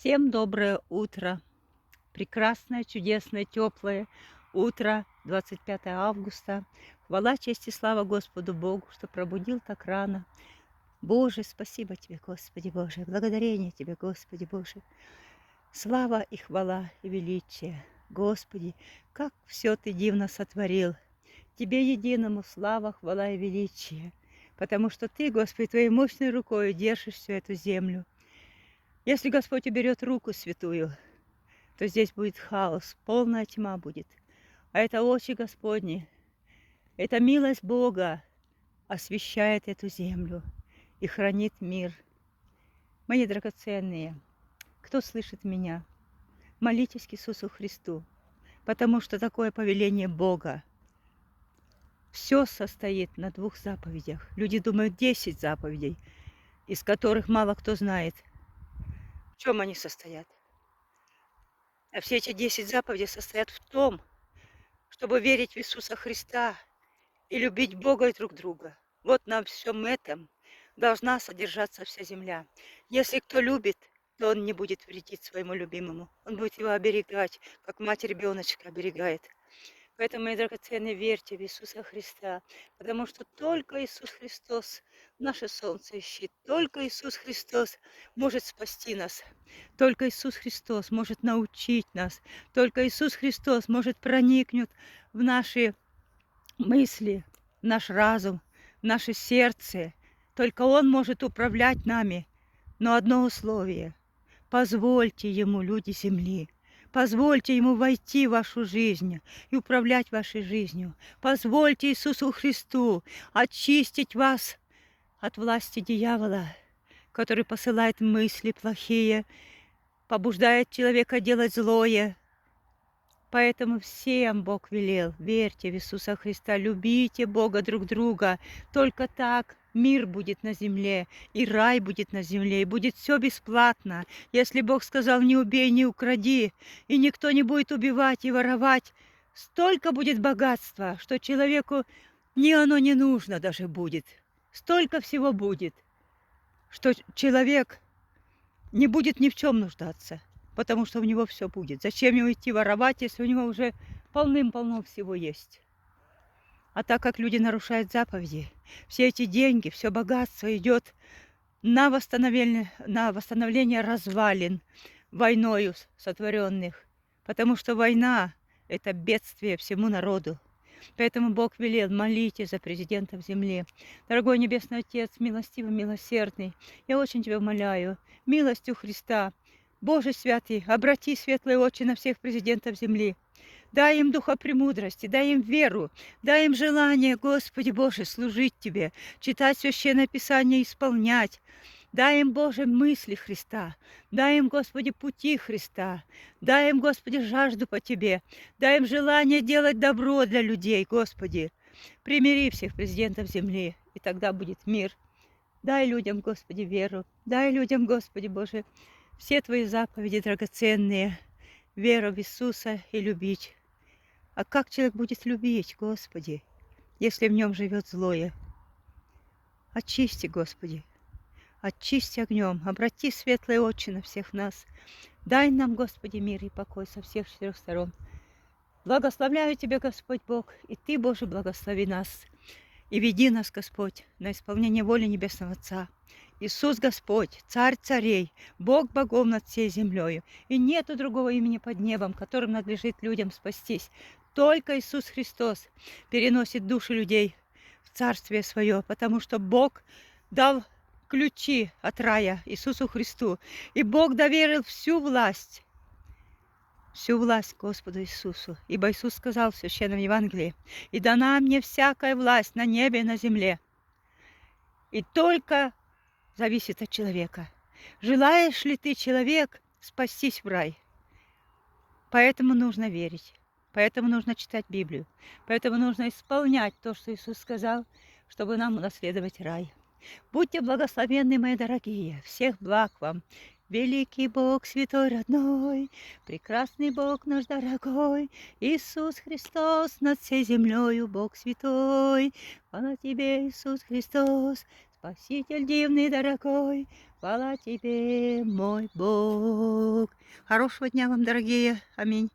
Всем доброе утро. Прекрасное, чудесное, теплое утро 25 августа. Хвала, честь и слава Господу Богу, что пробудил так рано. Боже, спасибо Тебе, Господи Боже. Благодарение Тебе, Господи Боже. Слава и хвала и величие. Господи, как все Ты дивно сотворил. Тебе единому слава, хвала и величие. Потому что Ты, Господи, Твоей мощной рукой держишь всю эту землю. Если Господь уберет руку святую, то здесь будет хаос, полная тьма будет. А это очи Господни, это милость Бога освещает эту землю и хранит мир. Мои драгоценные, кто слышит меня, молитесь к Иисусу Христу, потому что такое повеление Бога. Все состоит на 2 заповедях. Люди думают 10 заповедей, из которых мало кто знает, в чем они состоят. А все эти 10 заповедей состоят в том, чтобы верить в Иисуса Христа и любить Бога и друг друга. Вот на всем этом должна содержаться вся земля. Если кто любит, то он не будет вредить своему любимому. Он будет его оберегать, как мать ребеночка оберегает. Поэтому, мои драгоценные, верьте в Иисуса Христа, потому что только Иисус Христос наше солнце и щит. Только Иисус Христос может спасти нас. Только Иисус Христос может научить нас. Только Иисус Христос может проникнуть в наши мысли, в наш разум, в наше сердце. Только Он может управлять нами. Но одно условие – позвольте Ему, люди земли, позвольте Ему войти в вашу жизнь и управлять вашей жизнью. Позвольте Иисусу Христу очистить вас от власти дьявола, который посылает мысли плохие, побуждает человека делать злое. Поэтому всем Бог велел: верьте в Иисуса Христа, любите Бога друг друга. Только так мир будет на земле, и рай будет на земле, и будет все бесплатно. Если Бог сказал: не убей, не укради, и никто не будет убивать и воровать, столько будет богатства, что человеку оно не нужно даже будет. Столько всего будет, что человек не будет ни в чем нуждаться, потому что у него все будет. Зачем ему идти воровать, если у него уже полным-полно всего есть? А так как люди нарушают заповеди, все эти деньги, все богатство идет на восстановление развалин войною сотворенных, потому что война – это бедствие всему народу. Поэтому Бог велел: молите за президентов земли. Дорогой Небесный Отец, милостивый, милосердный, я очень Тебя умоляю, милостью Христа, Боже святый, обрати светлые очи на всех президентов земли. Дай им духа премудрости, дай им веру, дай им желание, Господи Боже, служить Тебе, читать Священное Писание, исполнять. Дай им, Боже, мысли Христа, дай им, Господи, пути Христа, дай им, Господи, жажду по Тебе, дай им желание делать добро для людей, Господи. Примири всех президентов земли, и тогда будет мир. Дай людям, Господи, веру, дай людям, Господи Боже, все Твои заповеди драгоценные, веру в Иисуса и любить. А как человек будет любить, Господи, если в нем живет злое? Очисти, Господи. Очисти огнем, обрати светлые очи на всех нас. Дай нам, Господи, мир и покой со всех 4 сторон. Благословляю Тебя, Господь Бог, и Ты, Боже, благослови нас. И веди нас, Господь, на исполнение воли Небесного Отца. Иисус Господь, Царь царей, Бог богов над всей землею. И нету другого имени под небом, которым надлежит людям спастись. Только Иисус Христос переносит души людей в Царствие Свое, потому что Бог дал ключи от рая Иисусу Христу. И Бог доверил всю власть Господу Иисусу. Ибо Иисус сказал в Священном Евангелии: «И дана мне всякая власть на небе и на земле». И только зависит от человека. Желаешь ли ты, человек, спастись в рай? Поэтому нужно верить. Поэтому нужно читать Библию. Поэтому нужно исполнять то, что Иисус сказал, чтобы нам унаследовать рай. Будьте благословенны, мои дорогие, всех благ вам. Великий Бог, святой родной, прекрасный Бог наш дорогой, Иисус Христос над всей землею, Бог святой. Хвала Тебе, Иисус Христос, Спаситель дивный, дорогой, Хвала тебе, мой Бог. Хорошего дня вам, дорогие. Аминь.